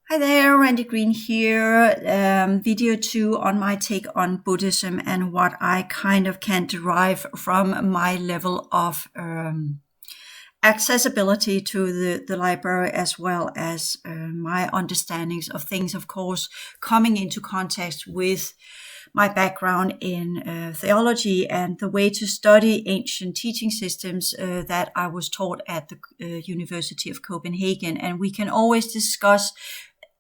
Hi there, Randy Green here. Video 2 on my take on Buddhism and what I kind of can derive from my level of accessibility to the library, as well as my understandings of things, of course, coming into context with my background in theology and the way to study ancient teaching systems that I was taught at the University of Copenhagen. And we can always discuss.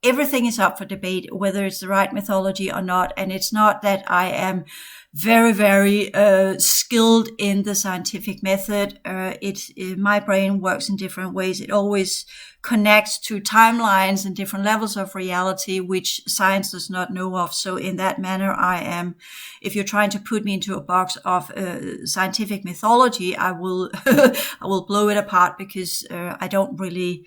Everything is up for debate, whether it's the right mythology or not. And it's not that I am very, very skilled in the scientific method. My brain works in different ways. It always connects to timelines and different levels of reality, which science does not know of. So in that manner, if you're trying to put me into a box of scientific mythology, I will, I will blow it apart because I don't really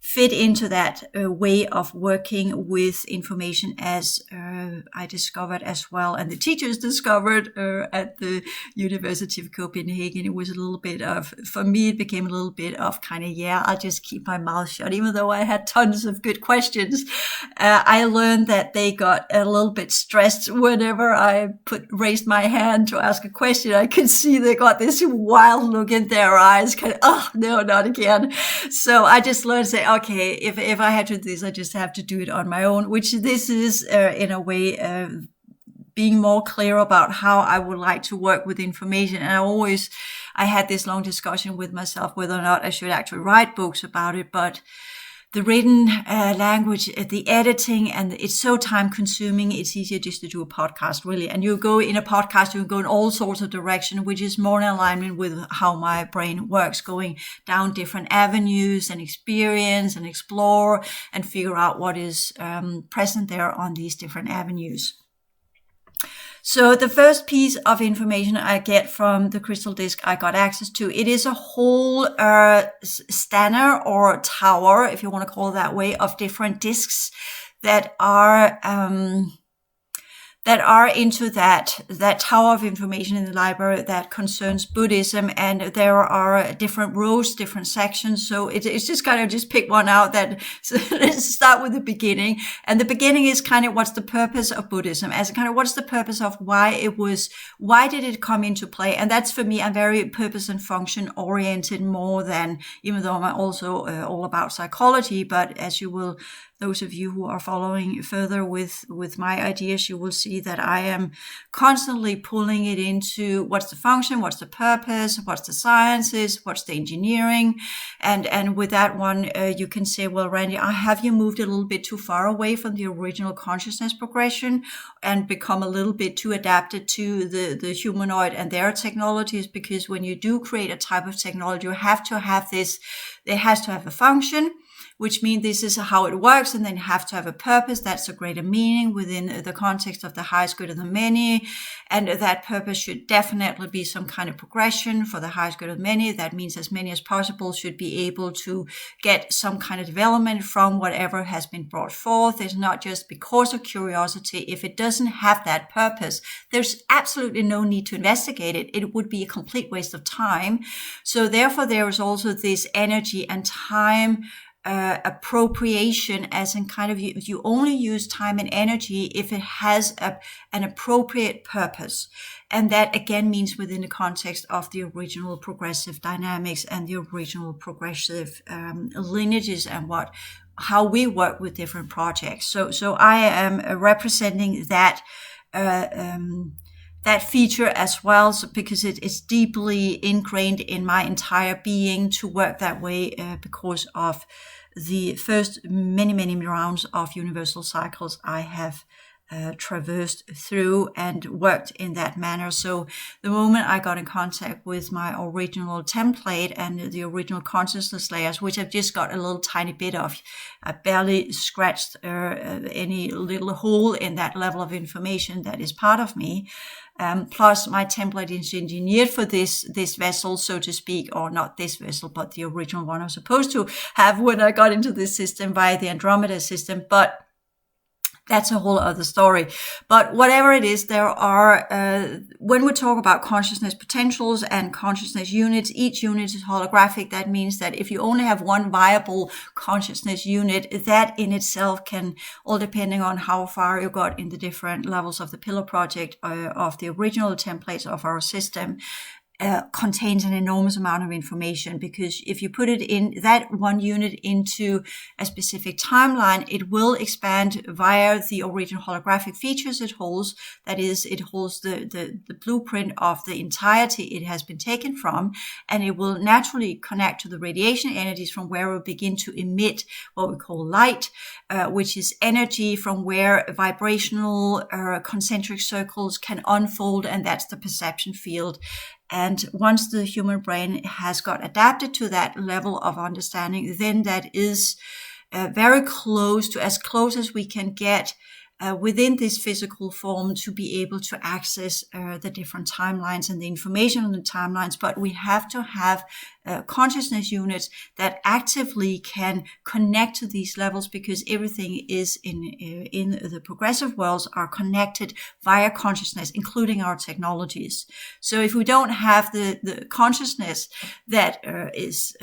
fit into that way of working with information as I discovered as well, and the teachers discovered at the University of Copenhagen. It was a little bit of, for me, it became a little bit of kind of, I'll just keep my mouth shut, even though I had tons of good questions. I learned that they got a little bit stressed whenever I raised my hand to ask a question. I could see they got this wild look in their eyes, kind of, oh, no, not again. So I just learned to say, okay, if I have to do this, I just have to do it on my own, which this is in a way being more clear about how I would like to work with information. And I had this long discussion with myself whether or not I should actually write books about it, but the written language, the editing, and it's so time consuming. It's easier just to do a podcast, really. And you go in a podcast, you go in all sorts of direction, which is more in alignment with how my brain works, going down different avenues and experience and explore and figure out what is present there on these different avenues. So the first piece of information I get from the crystal disc I got access to, it is a whole stanner or tower, if you want to call it that way, of different discs that are into that tower of information in the library that concerns Buddhism. And there are different rows, different sections. So it's just kind of just pick one out so let's start with the beginning. And the beginning is kind of what's the purpose of Buddhism, as kind of what's the purpose of why did it come into play? And that's, for me, I'm very purpose and function oriented more than, even though I'm also all about psychology, but as you will, those of you who are following further with my ideas, you will see that I am constantly pulling it into what's the function, what's the purpose, what's the sciences, what's the engineering. And with that one, you can say, well, Randy, have you moved a little bit too far away from the original consciousness progression and become a little bit too adapted to the humanoid and their technologies? Because when you do create a type of technology, you have to have this, it has to have a function, which means this is how it works, and then you have to have a purpose. That's a greater meaning within the context of the highest good of the many. And that purpose should definitely be some kind of progression for the highest good of many. That means as many as possible should be able to get some kind of development from whatever has been brought forth. It's not just because of curiosity. If it doesn't have that purpose, there's absolutely no need to investigate it. It would be a complete waste of time. So therefore, there is also this energy and time appropriation, as in kind of you only use time and energy if it has an appropriate purpose. And that again means within the context of the original progressive dynamics and the original progressive lineages and how we work with different projects. So I am representing that feature as well, so because it's deeply ingrained in my entire being to work that way because of the first many rounds of universal cycles I have traversed through and worked in that manner. So the moment I got in contact with my original template and the original consciousness layers, which I've just got a little tiny bit of, I barely scratched any little hole in that level of information that is part of me. Plus my template is engineered for this vessel, so to speak, or not this vessel, but the original one I was supposed to have when I got into this system via the Andromeda system. But That's a whole other story. But whatever it is, there are, when we talk about consciousness potentials and consciousness units, each unit is holographic. That means that if you only have one viable consciousness unit, that in itself can, all depending on how far you got in the different levels of the pillar project of the original templates of our system, contains an enormous amount of information, because if you put it in that one unit into a specific timeline, it will expand via the original holographic features it holds. That is, it holds the blueprint of the entirety it has been taken from, and it will naturally connect to the radiation energies from where it will begin to emit what we call light, which is energy from where vibrational concentric circles can unfold, and that's the perception field. And once the human brain has got adapted to that level of understanding, then that is very close to, as close as we can get within this physical form, to be able to access the different timelines and the information on the timelines. But we have to have consciousness units that actively can connect to these levels, because everything is in the progressive worlds are connected via consciousness, including our technologies. So if we don't have the consciousness that is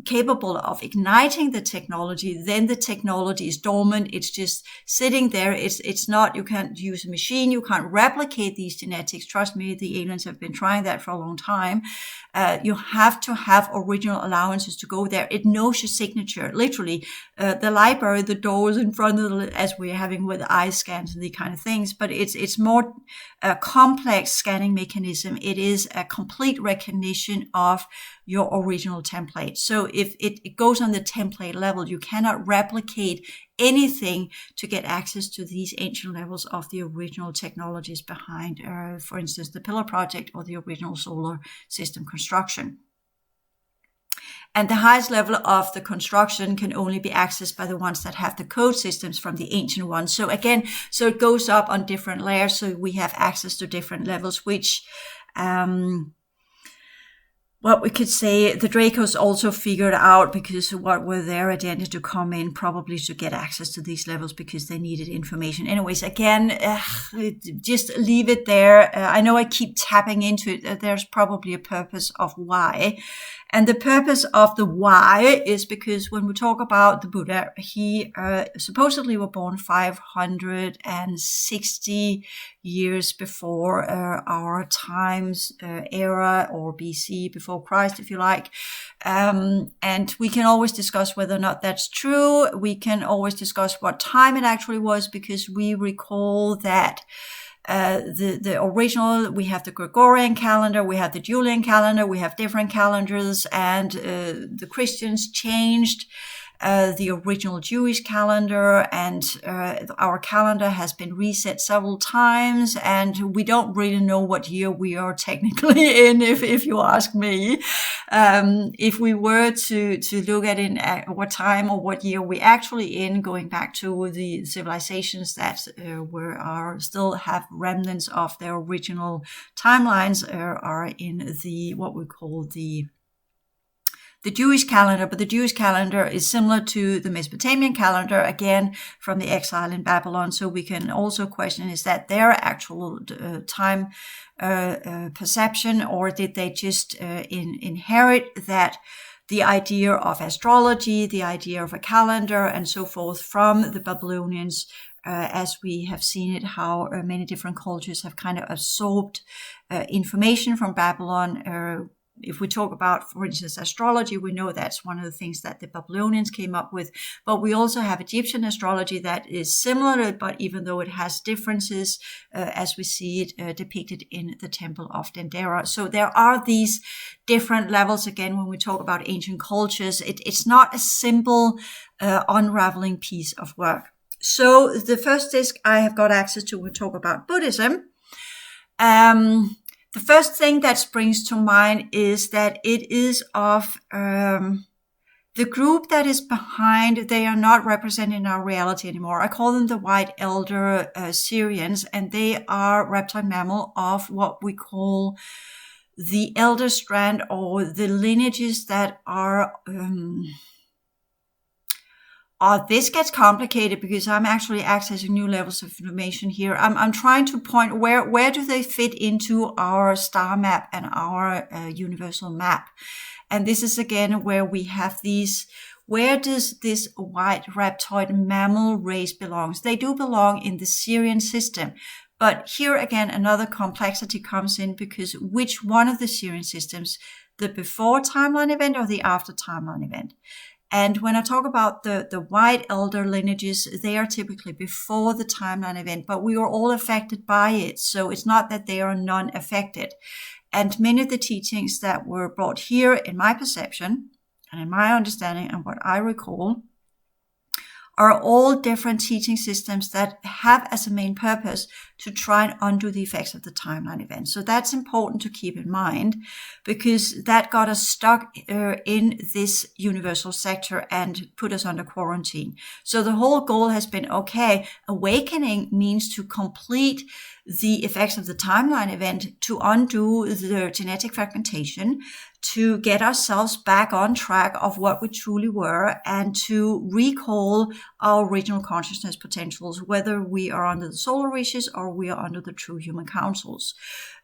capable of igniting the technology, then the technology is dormant. It's just sitting there. It's not, you can't use a machine. You can't replicate these genetics. Trust me, the aliens have been trying that for a long time. You have to have original allowances to go there. It knows your signature. Literally, the library, the doors in front of the, as we're having with eye scans and these kind of things, but it's more a complex scanning mechanism. It is a complete recognition of your original template. So if it goes on the template level, you cannot replicate anything to get access to these ancient levels of the original technologies behind, for instance, the Pillar Project or the original solar system construction. And the highest level of the construction can only be accessed by the ones that have the code systems from the ancient ones. So again, so it goes up on different layers. So we have access to different levels, which, what we could say, the Dracos also figured out, because what were their agenda to come in, probably to get access to these levels because they needed information. Anyways, again, just leave it there. I know I keep tapping into it. There's probably a purpose of why. And the purpose of the why is because when we talk about the Buddha, he supposedly was born 560 years before our times era, or BC, before Christ, if you like. And we can always discuss whether or not that's true. We can always discuss what time it actually was, because we recall that the original, we have the Gregorian calendar, we have the Julian calendar, we have different calendars, and the Christians changed the original Jewish calendar, and our calendar has been reset several times, and we don't really know what year we are technically in, if you ask me. If we were to look at in what time or what year we actually in, going back to the civilizations that still have remnants of their original timelines, are in the what we call the Jewish calendar, but the Jewish calendar is similar to the Mesopotamian calendar, again, from the exile in Babylon. So we can also question, is that their actual time perception, or did they just inherit that the idea of astrology, the idea of a calendar, and so forth from the Babylonians, as we have seen it, how many different cultures have kind of absorbed information from Babylon. If we talk about, for instance, astrology, we know that's one of the things that the Babylonians came up with. But we also have Egyptian astrology that is similar, but even though it has differences, as we see it depicted in the Temple of Dendera. So there are these different levels. Again, when we talk about ancient cultures, it's not a simple unraveling piece of work. So the first disc I have got access to, we talk about Buddhism. The first thing that springs to mind is that it is of the group that is behind. They are not represented in our reality anymore. I call them the White Elder Syrians, and they are reptile mammal of what we call the Elder Strand, or the lineages that are this gets complicated because I'm actually accessing new levels of information here. I'm trying to point where do they fit into our star map and our universal map. And this is again where we have these, where does this white rhaptoid mammal race belongs? They do belong in the Sirian system. But here again, another complexity comes in because which one of the Sirian systems, the before timeline event or the after timeline event? And when I talk about the white elder lineages, they are typically before the timeline event, but we are all affected by it. So it's not that they are non-affected. And many of the teachings that were brought here in my perception and in my understanding and what I recall are all different teaching systems that have as a main purpose to try and undo the effects of the timeline event. So that's important to keep in mind because that got us stuck in this universal sector and put us under quarantine. So the whole goal has been, okay, awakening means to complete the effects of the timeline event, to undo the genetic fragmentation, to get ourselves back on track of what we truly were, and to recall our original consciousness potentials, whether we are under the solar wishes or we are under the true human councils.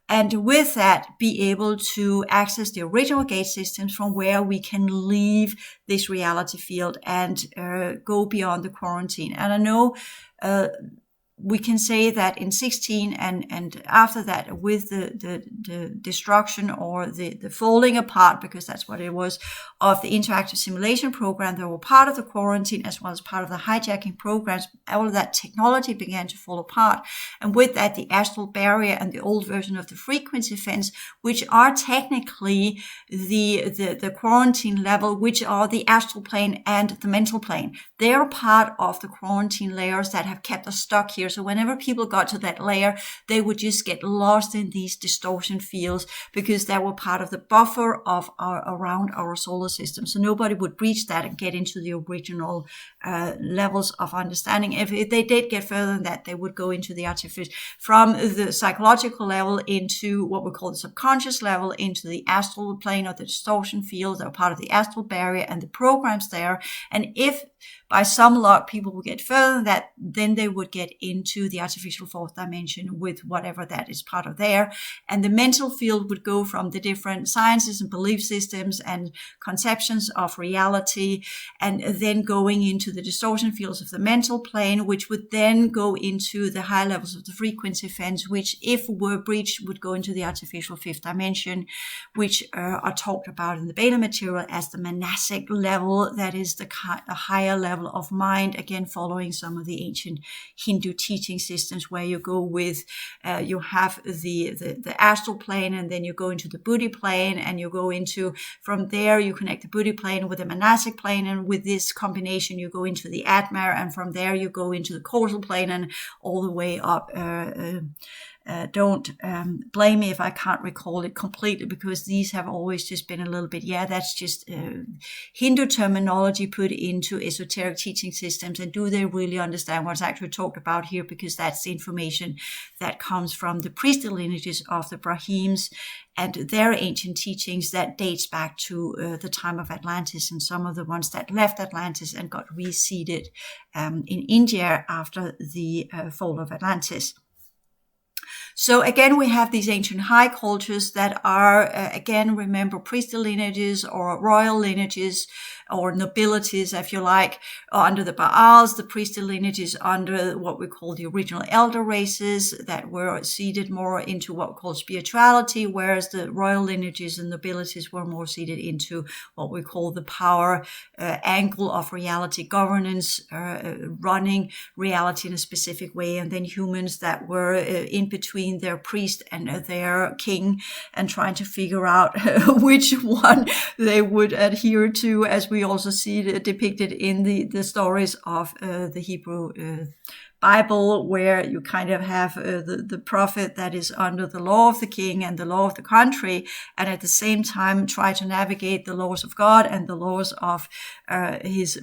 And with that, be able to access the original gate systems from where we can leave this reality field and go beyond the quarantine. And I know we can say that in 16 and after that, with the destruction or the falling apart, because that's what it was, of the interactive simulation program that were part of the quarantine as well as part of the hijacking programs, all of that technology began to fall apart. And with that, the astral barrier and the old version of the frequency fence, which are technically the quarantine level, which are the astral plane and the mental plane. They are part of the quarantine layers that have kept us stuck here. So whenever people got to that layer, they would just get lost in these distortion fields because they were part of the buffer of around our solar system. So nobody would breach that and get into the original levels of understanding. If they did get further than that, they would go into the artificial, from the psychological level into what we call the subconscious level, into the astral plane or the distortion fields that are part of the astral barrier and the programs there. And if by some luck people would get further than that, then they would get into the artificial fourth dimension with whatever that is part of there. And the mental field would go from the different sciences and belief systems and conceptions of reality, and then going into the distortion fields of the mental plane, which would then go into the high levels of the frequency fence, which if were breached would go into the artificial fifth dimension, which are talked about in the beta material as the monastic level. That is the higher level of mind, again following some of the ancient Hindu teaching systems, where you go with you have the astral plane, and then you go into the Buddhi plane, and you go into, from there you connect the Buddhi plane with the monastic plane, and with this combination you go into the Atma, and from there you go into the causal plane and all the way up. Don't blame me if I can't recall it completely, because these have always just been a little bit, that's just Hindu terminology put into esoteric teaching systems. And do they really understand what's actually talked about here? Because that's the information that comes from the priestly lineages of the Brahims and their ancient teachings that dates back to the time of Atlantis, and some of the ones that left Atlantis and got reseeded in India after the fall of Atlantis. So again, we have these ancient high cultures that are, again, remember, priestly lineages or royal lineages or nobilities, if you like, under the Baals, the priestly lineages under what we call the original elder races that were seeded more into what we call spirituality, whereas the royal lineages and nobilities were more seeded into what we call the power angle of reality, governance, running reality in a specific way, and then humans that were in between their priest and their king, and trying to figure out which one they would adhere to, as we also see it depicted in the stories of the Hebrew Bible, where you kind of have the prophet that is under the law of the king and the law of the country, and at the same time try to navigate the laws of God and the laws of his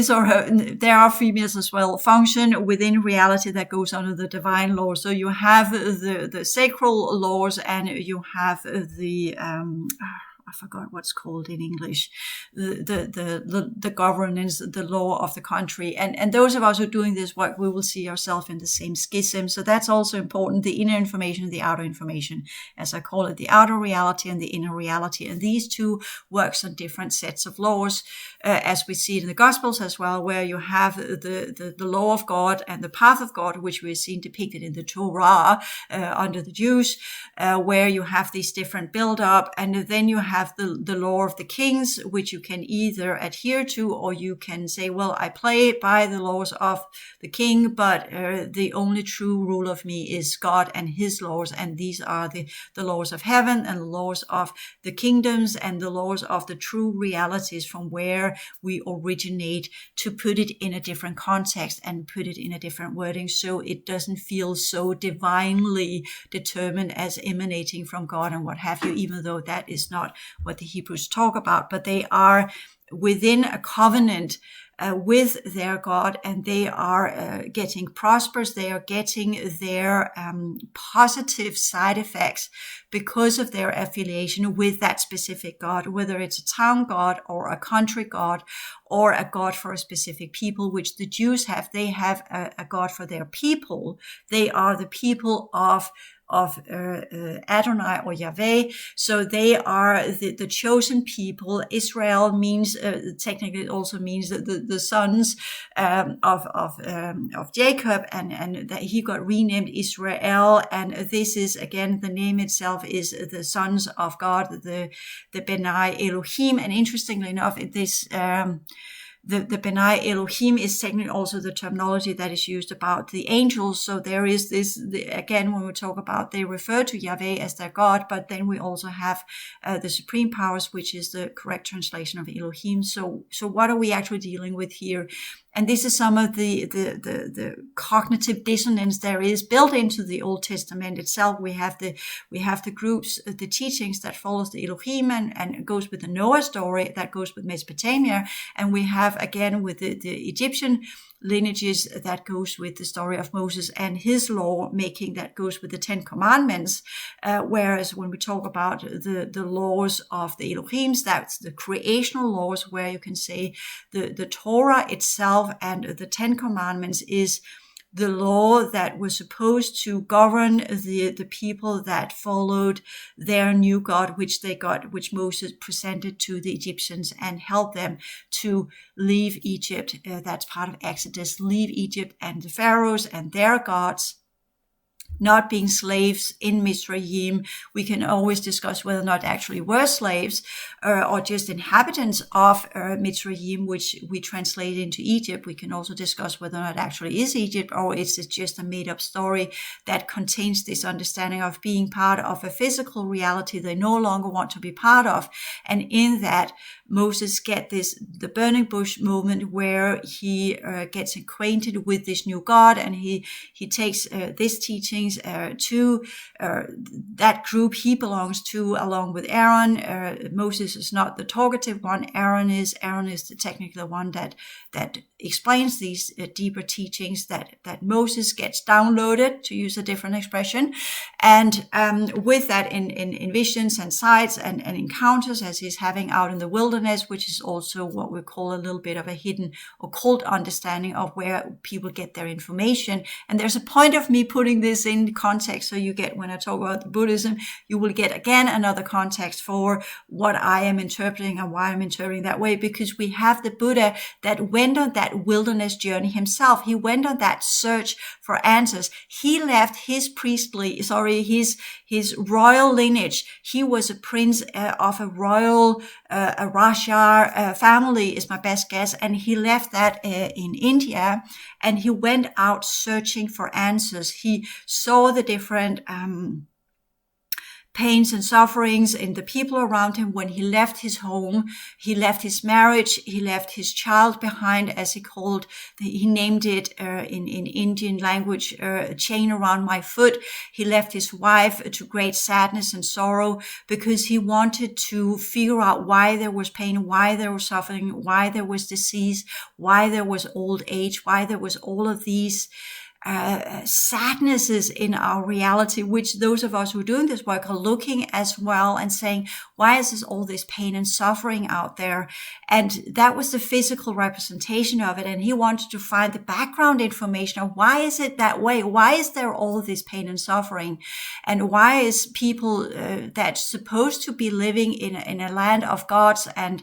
or her, there are females as well, function within reality that goes under the divine law. So you have the sacral laws, and you have the I forgot what's called in English, the governance, the law of the country. And those of us who are doing this work, we will see ourselves in the same schism. So that's also important, the inner information, the outer information, as I call it, the outer reality and the inner reality. And these two works on different sets of laws, as we see it in the Gospels as well, where you have the law of God and the path of God, which we've seen depicted in the Torah under the Jews, where you have these different build-up, and then you have the law of the kings, which you can either adhere to, or you can say, well, I play by the laws of the king, but the only true rule of me is God and his laws, and these are the laws of heaven and the laws of the kingdoms and the laws of the true realities from where we originate, to put it in a different context and put it in a different wording, so it doesn't feel so divinely determined as emanating from God and what have you, even though that is not what the Hebrews talk about. But they are within a covenant with their God, and they are getting prosperous. They are getting their positive side effects because of their affiliation with that specific God, whether it's a town God or a country God or a God for a specific people, which the Jews have. They have a God for their people. They are the people of Adonai or Yahweh. So they are the chosen people. Israel means, technically it also means the sons of Jacob, and that he got renamed Israel. And this is, again, the name itself is the sons of God, the Benai Elohim. And interestingly enough, this the Benai Elohim is technically also the terminology that is used about the angels. So there is this, again, when we talk about, they refer to Yahweh as their God, but then we also have the supreme powers, which is the correct translation of Elohim. So what are we actually dealing with here? And this is some of the cognitive dissonance there is built into the Old Testament itself. We have the groups, the teachings that follows the Elohim and it goes with the Noah story, that goes with Mesopotamia. And we have, again, with the Egyptian lineages, that goes with the story of Moses and his law making, that goes with the Ten Commandments. Whereas when we talk about the laws of the Elohims, that's the creational laws, where you can say the Torah itself and the Ten Commandments is the law that was supposed to govern the people that followed their new God, which Moses presented to the Egyptians and helped them to leave Egypt. That's part of Exodus, leave Egypt and the pharaohs and their gods, not being slaves in Mizraim. We can always discuss whether or not actually were slaves or just inhabitants of Mizraim, which we translate into Egypt. We can also discuss whether or not actually is Egypt, or is it just a made-up story that contains this understanding of being part of a physical reality they no longer want to be part of. And in that, Moses get the burning bush moment where he gets acquainted with this new God, and he takes this teachings to that group he belongs to, along with Aaron. Moses is not the talkative one. Aaron is the technical one that explains these deeper teachings that Moses gets downloaded, to use a different expression. And with that in visions and sights and encounters as he's having out in the wilderness, which is also what we call a little bit of a hidden occult understanding of where people get their information. And there's a point of me putting this in context, so you get, when I talk about Buddhism, you will get again another context for what I am interpreting and why I'm interpreting that way, because we have the Buddha that went on that wilderness journey himself. He went on that search for answers. He left his his royal lineage. He was a prince of a royal, a Raja family is my best guess. And he left that in India, and he went out searching for answers. He saw the different pains and sufferings in the people around him when he left his home, he left his marriage, he left his child behind, as he named it in Indian language, a chain around my foot. He left his wife to great sadness and sorrow, because he wanted to figure out why there was pain, why there was suffering, why there was disease, why there was old age, why there was all of these sadnesses in our reality, which those of us who are doing this work are looking as well and saying, why is this all this pain and suffering out there? And that was the physical representation of it. And he wanted to find the background information of why is it that way? Why is there all this pain and suffering? And why is people that's supposed to be living in a land of gods and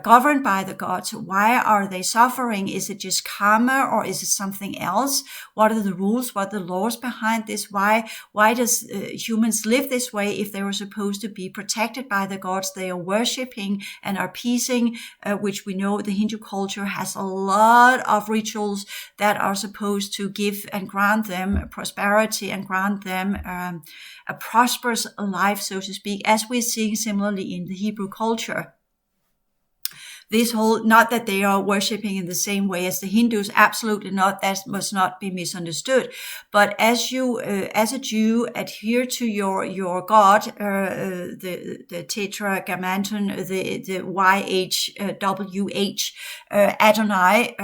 governed by the gods, why are they suffering? Is it just karma, or is it something else? What are the rules? What are the laws behind this? Why does humans live this way if they were supposed to be protected by the gods they are worshipping and are appeasing, which we know the Hindu culture has a lot of rituals that are supposed to give and grant them prosperity and grant them a prosperous life, so to speak, as we're seeing similarly in the Hebrew culture. This whole, not that they are worshipping in the same way as the Hindus, absolutely not. That must not be misunderstood. But as you, as a Jew, adhere to your God, the Tetragrammaton, the YHWH, Adonai,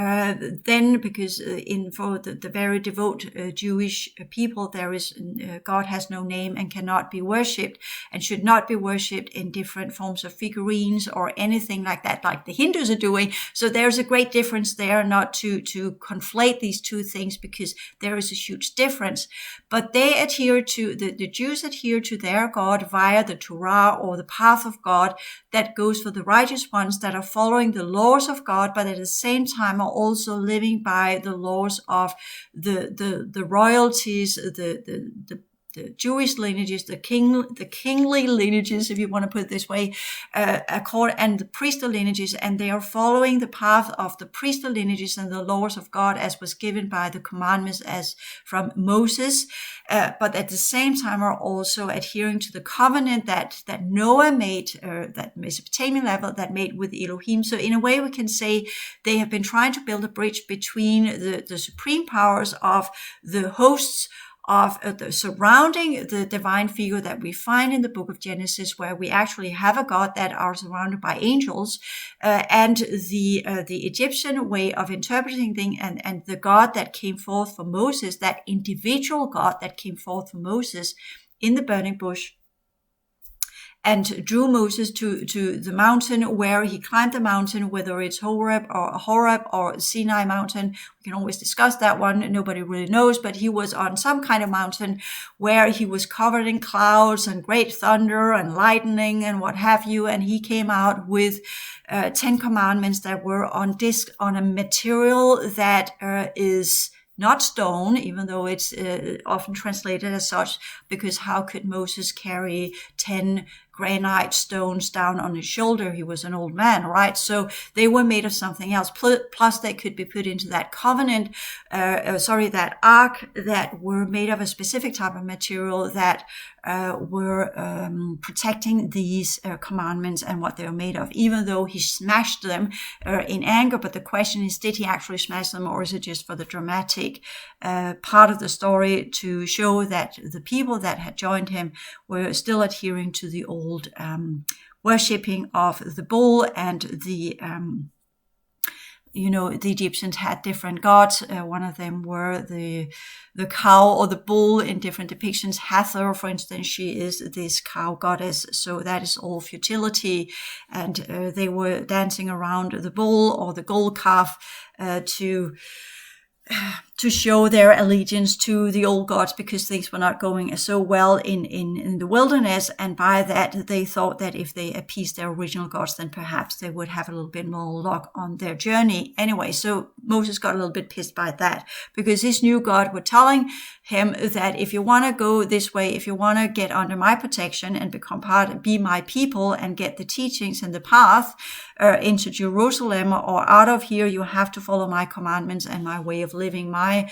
then because for the very devout Jewish people, there is God has no name and cannot be worshipped and should not be worshipped in different forms of figurines or anything like that, like the Hindus are doing. So there's a great difference there, not to conflate these two things, because there is a huge difference. But they adhere to, the Jews adhere to their God via the Torah, or the path of God that goes for the righteous ones that are following the laws of God, but at the same time are also living by the laws of the royalties, the Jewish lineages, the kingly lineages, if you want to put it this way, and the priestly lineages, and they are following the path of the priestly lineages and the laws of God as was given by the commandments as from Moses, but at the same time are also adhering to the covenant that Noah made, that Mesopotamian level that made with Elohim. So in a way we can say they have been trying to build a bridge between the supreme powers of the hosts of the surrounding the divine figure that we find in the book of Genesis, where we actually have a God that are surrounded by angels, and the Egyptian way of interpreting things, and the God that came forth for Moses, that individual God that came forth for Moses in the burning bush, and drew Moses to the mountain, where he climbed the mountain, whether it's Horeb or Sinai mountain. We can always discuss that one. Nobody really knows, but he was on some kind of mountain where he was covered in clouds and great thunder and lightning and what have you. And he came out with 10 commandments that were on a material that is not stone, even though it's often translated as such, because how could Moses carry 10 granite stones down on his shoulder? He was an old man, right? So they were made of something else. Plus they could be put into that covenant, that ark, that were made of a specific type of material that were protecting these commandments and what they were made of, even though he smashed them in anger. But the question is, did he actually smash them, or is it just for the dramatic part of the story to show that the people that had joined him were still adhering to the old worshipping of the bull, and the Egyptians had different gods. One of them were the cow or the bull in different depictions. Hathor, for instance, she is this cow goddess. So that is all futility. And they were dancing around the bull or the gold calf to show their allegiance to the old gods, because things were not going so well in the wilderness. And by that, they thought that if they appeased their original gods, then perhaps they would have a little bit more luck on their journey. Anyway, so Moses got a little bit pissed by that, because his new God were telling him that if you want to go this way, if you want to get under my protection and be my people and get the teachings and the path into Jerusalem or out of here, you have to follow my commandments and my way of living, my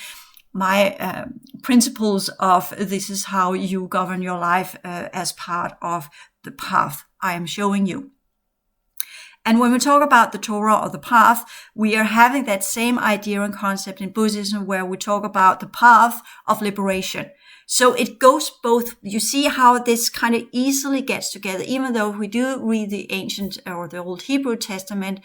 principles of this is how you govern your life as part of the path I am showing you. And when we talk about the Torah or the path, we are having that same idea and concept in Buddhism, where we talk about the path of liberation. So it goes both. You see how this kind of easily gets together. Even though we do read the ancient or the Old Hebrew Testament,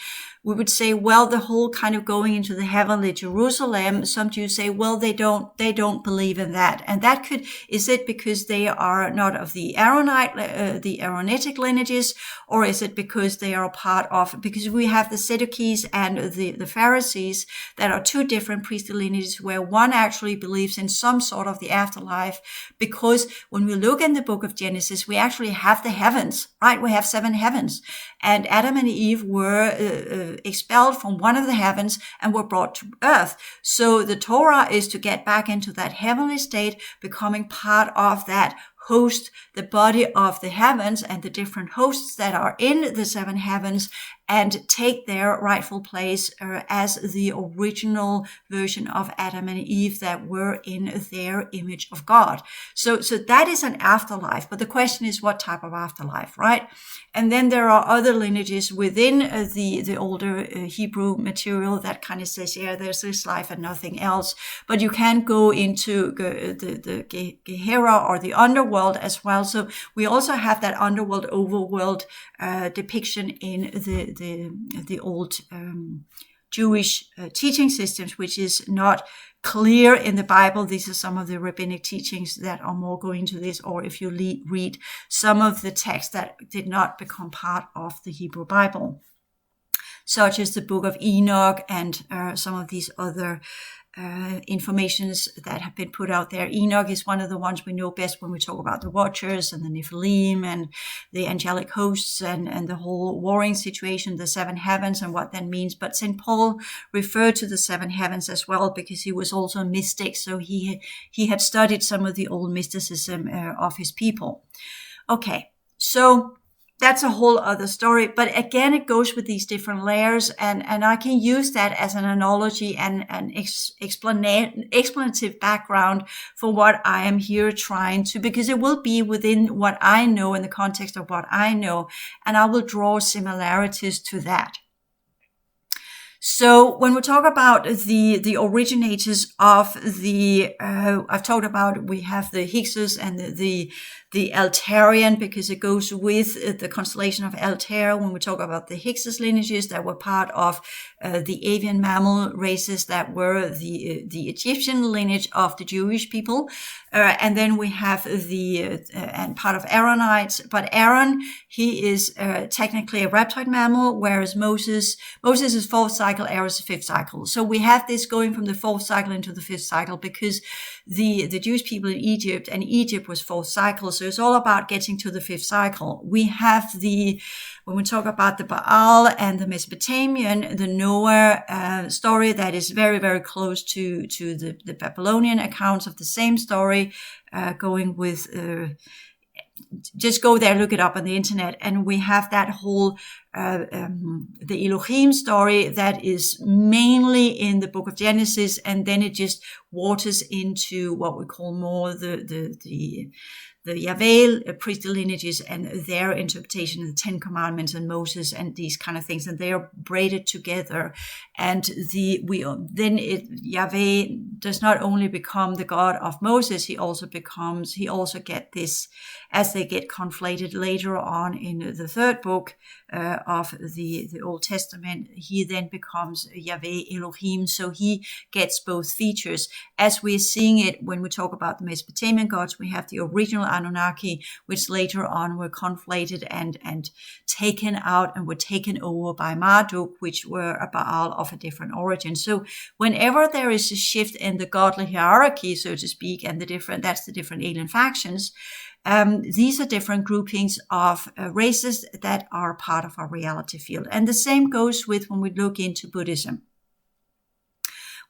we would say, well, the whole kind of going into the heavenly Jerusalem, some Jews say, well, they don't believe in that. And that is it because they are not of the Aaronitic lineages, or is it because they are a part of, because we have the Sadducees and the Pharisees that are two different priestly lineages, where one actually believes in some sort of the afterlife, because when we look in the book of Genesis, we actually have the heavens, right? We have 7 heavens, and Adam and Eve were expelled from one of the heavens and were brought to earth. So the Torah is to get back into that heavenly state, becoming part of that host, the body of the heavens and the different hosts that are in the 7 heavens, and take their rightful place as the original version of Adam and Eve that were in their image of God. So that is an afterlife. But the question is, what type of afterlife, right? And then there are other lineages within the older Hebrew material that kind of says, yeah, there's this life and nothing else. But you can go into the Gehenna or the underworld as well. So we also have that underworld, overworld depiction in the old Jewish teaching systems, which is not clear in the Bible. These are some of the rabbinic teachings that are more going to this, or if you read some of the texts that did not become part of the Hebrew Bible, such as the book of Enoch and some of these other informations that have been put out there. Enoch is one of the ones we know best when we talk about the Watchers and the Nephilim and the angelic hosts and the whole warring situation, the 7 heavens and what that means. But St. Paul referred to the 7 heavens as well, because he was also a mystic. So he had studied some of the old mysticism of his people. Okay, so that's a whole other story. But again, it goes with these different layers, and I can use that as an analogy and an explanative background for what I am here trying to, because it will be within what I know in the context of what I know, and I will draw similarities to that. So when we talk about the originators of the, I've talked about, we have the Hyksos and the Altarian, because it goes with the constellation of Altair. When we talk about the Hyksos lineages that were part of the avian mammal races that were the Egyptian lineage of the Jewish people. And then we have and part of Aaronites, but Aaron, he is technically a reptile mammal, whereas Moses is 4th cycle, Aaron is 5th cycle. So we have this going from the 4th cycle into the 5th cycle, because the Jewish people in Egypt, and Egypt was 4th cycle. So it's all about getting to the 5th cycle. We have when we talk about the Baal and the Mesopotamian, the Noah story that is very, very close to the Babylonian accounts of the same story, going with, just go there, look it up on the internet. And we have that whole, the Elohim story that is mainly in the book of Genesis. And then it just waters into what we call more the Yahweh priestly lineages and their interpretation of the 10 Commandments and Moses and these kind of things, and they are braided together. And Yahweh does not only become the God of Moses, he also get this, as they get conflated later on in the 3rd book of the Old Testament, he then becomes Yahweh Elohim. So he gets both features. As we're seeing it when we talk about the Mesopotamian gods, we have the original Anunnaki, which later on were conflated and taken out and were taken over by Marduk, which were a Baal of a different origin. So whenever there is a shift in the godly hierarchy, so to speak, and that's the different alien factions, these are different groupings of races that are part of our reality field. And the same goes with when we look into Buddhism.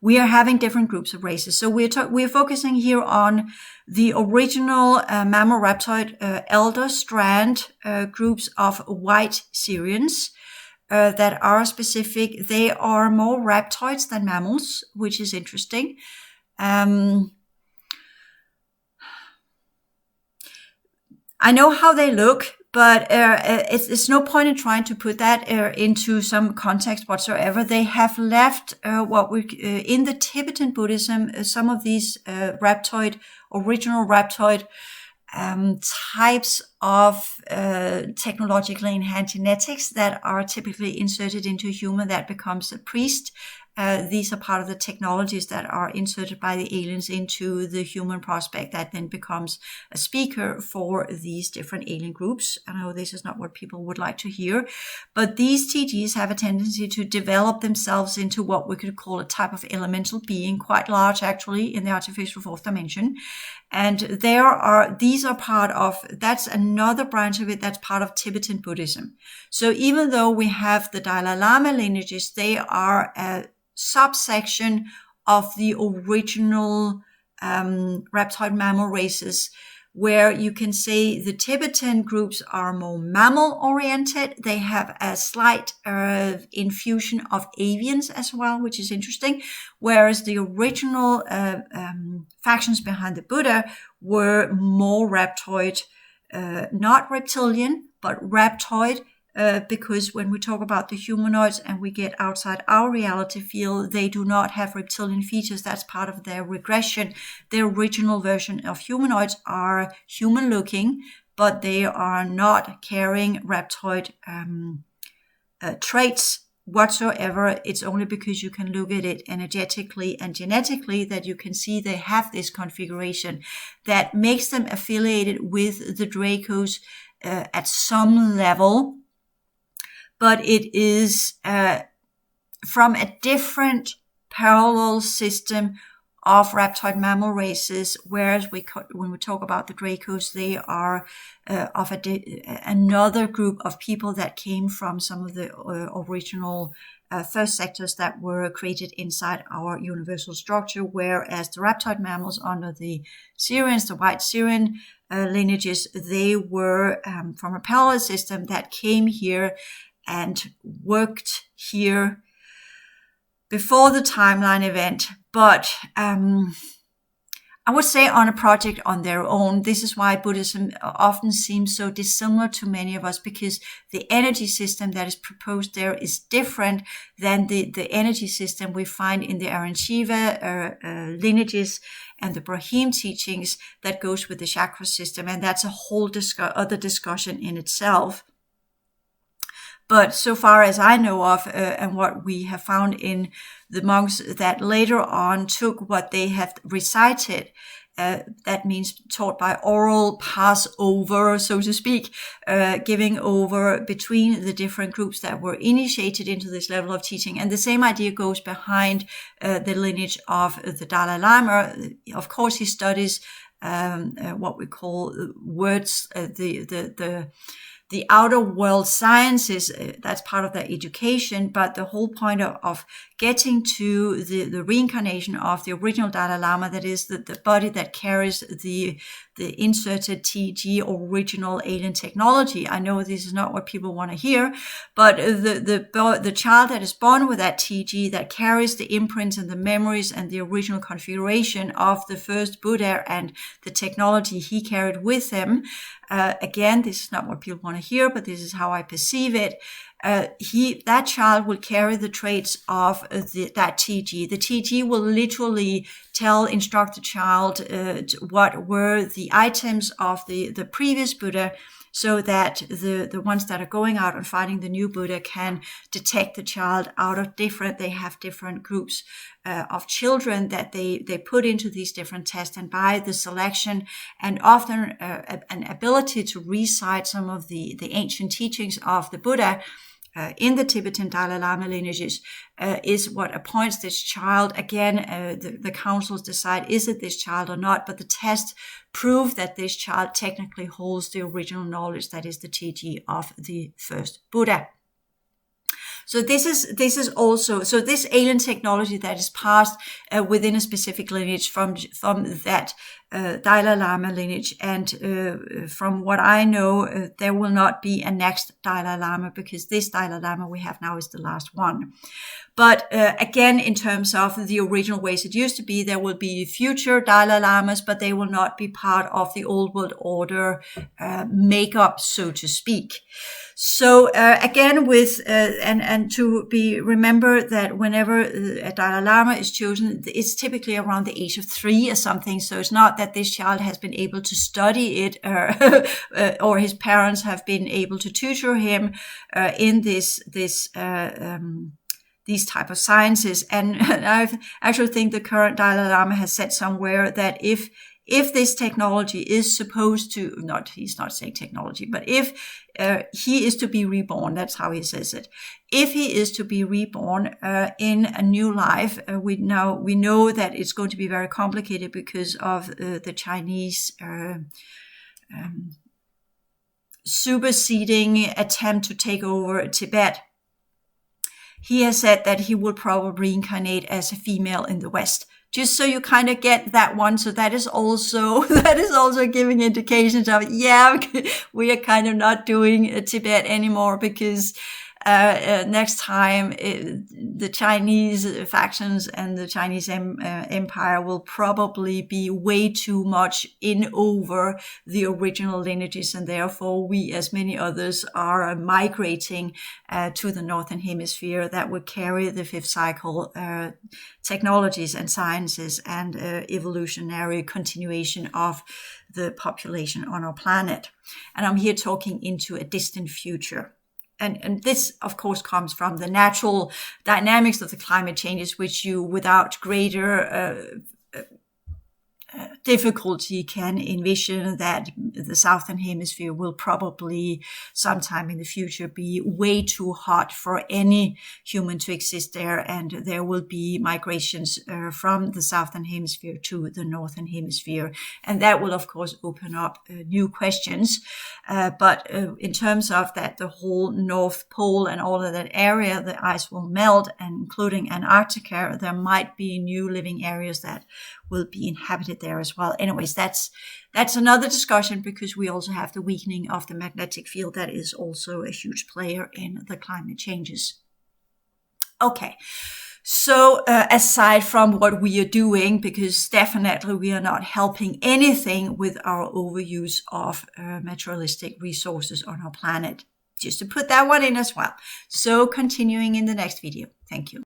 We are having different groups of races. So we're focusing here on the original mammal reptile elder strand groups of white Syrians that are specific. They are more reptoids than mammals, which is interesting. I know how they look. But it's no point in trying to put that into some context whatsoever. They have left in the Tibetan Buddhism, some of these original rhabdoid types of technologically enhanced genetics that are typically inserted into a human that becomes a priest. These are part of the technologies that are inserted by the aliens into the human prospect that then becomes a speaker for these different alien groups. I know this is not what people would like to hear, but these TGs have a tendency to develop themselves into what we could call a type of elemental being, quite large actually in the artificial fourth dimension. And these are part of, that's another branch of it that's part of Tibetan Buddhism. So even though we have the Dalai Lama lineages, they are a subsection of the original rhabdoid mammal races, where you can say the Tibetan groups are more mammal oriented. They have a slight infusion of avians as well, which is interesting. Whereas the original factions behind the Buddha were more rhabdoid, not reptilian, but rhabdoid. Because when we talk about the humanoids and we get outside our reality field, they do not have reptilian features. That's part of their regression. The original version of humanoids are human looking, but they are not carrying rhabdoid traits whatsoever. It's only because you can look at it energetically and genetically that you can see they have this configuration that makes them affiliated with the Dracos at some level. But it is from a different parallel system of rhabdoid mammal races, whereas when we talk about the Dracos, they are of another group of people that came from some of the original first sectors that were created inside our universal structure, whereas the rhabdoid mammals under the Syrians, the white Syrian lineages, they were from a parallel system that came here and worked here before the timeline event, but I would say on a project on their own. This is why Buddhism often seems so dissimilar to many of us, because the energy system that is proposed there is different than the energy system we find in the Aryan Shiva lineages and the Brahim teachings that goes with the chakra system. And that's a whole other discussion in itself. But so far as I know of, and what we have found in the monks that later on took what they have recited, that means taught by oral passover, so to speak, giving over between the different groups that were initiated into this level of teaching. And the same idea goes behind the lineage of the Dalai Lama. Of course, he studies what we call words, the outer world sciences, that's part of their education, but the whole point of getting to the reincarnation of the original Dalai Lama, that is the body that carries the inserted TG original alien technology. I know this is not what people want to hear, but the child that is born with that TG that carries the imprints and the memories and the original configuration of the first Buddha and the technology he carried with him. Again, this is not what people want to hear, but this is how I perceive it. That child will carry the traits of that TG. The TG will literally instruct the child what were the items of the previous Buddha, so that the ones that are going out and finding the new Buddha can detect the child they have different groups of children that they put into these different tests, and by the selection and often an ability to recite some of the ancient teachings of the Buddha in the Tibetan Dalai Lama lineages is what appoints this child. Again, the councils decide, is it this child or not? But the test prove that this child technically holds the original knowledge, that is the TG of the first Buddha. So this is also, so this alien technology that is passed within a specific lineage from that Dalai Lama lineage. And from what I know, there will not be a next Dalai Lama, because this Dalai Lama we have now is the last one. But again, in terms of the original ways it used to be, there will be future Dalai Lamas, but they will not be part of the old world order makeup, so to speak. So again, with and to be remember that whenever a Dalai Lama is chosen, it's typically around the age of 3 or something. So it's not that this child has been able to study it, or his parents have been able to tutor him in these type of sciences. And I actually think the current Dalai Lama has said somewhere that if this technology is supposed to, he's not saying technology, but if he is to be reborn, that's how he says it. If he is to be reborn in a new life, we know that it's going to be very complicated because of the Chinese superseding attempt to take over Tibet. He has said that he will probably reincarnate as a female in the West. Just so you kind of get that one. So that is also giving indications of, yeah, we are kind of not doing Tibet anymore, because next time the Chinese factions and the Chinese empire will probably be way too much in over the original lineages, and therefore we, as many others, are migrating to the Northern Hemisphere that would carry the 5th cycle technologies and sciences and evolutionary continuation of the population on our planet. And I'm here talking into a distant future. And this, of course, comes from the natural dynamics of the climate changes, which you, without greater difficulty, can envision that the Southern Hemisphere will probably sometime in the future be way too hot for any human to exist there, and there will be migrations from the Southern Hemisphere to the Northern Hemisphere, and that will, of course, open up new questions. But in terms of that, the whole North Pole and all of that area, the ice will melt, and including Antarctica, there might be new living areas that will be inhabited there as well. Anyways, that's another discussion, because we also have the weakening of the magnetic field that is also a huge player in the climate changes. Okay. So aside from what we are doing, because definitely we are not helping anything with our overuse of materialistic resources on our planet, just to put that one in as well. So continuing in the next video. Thank you.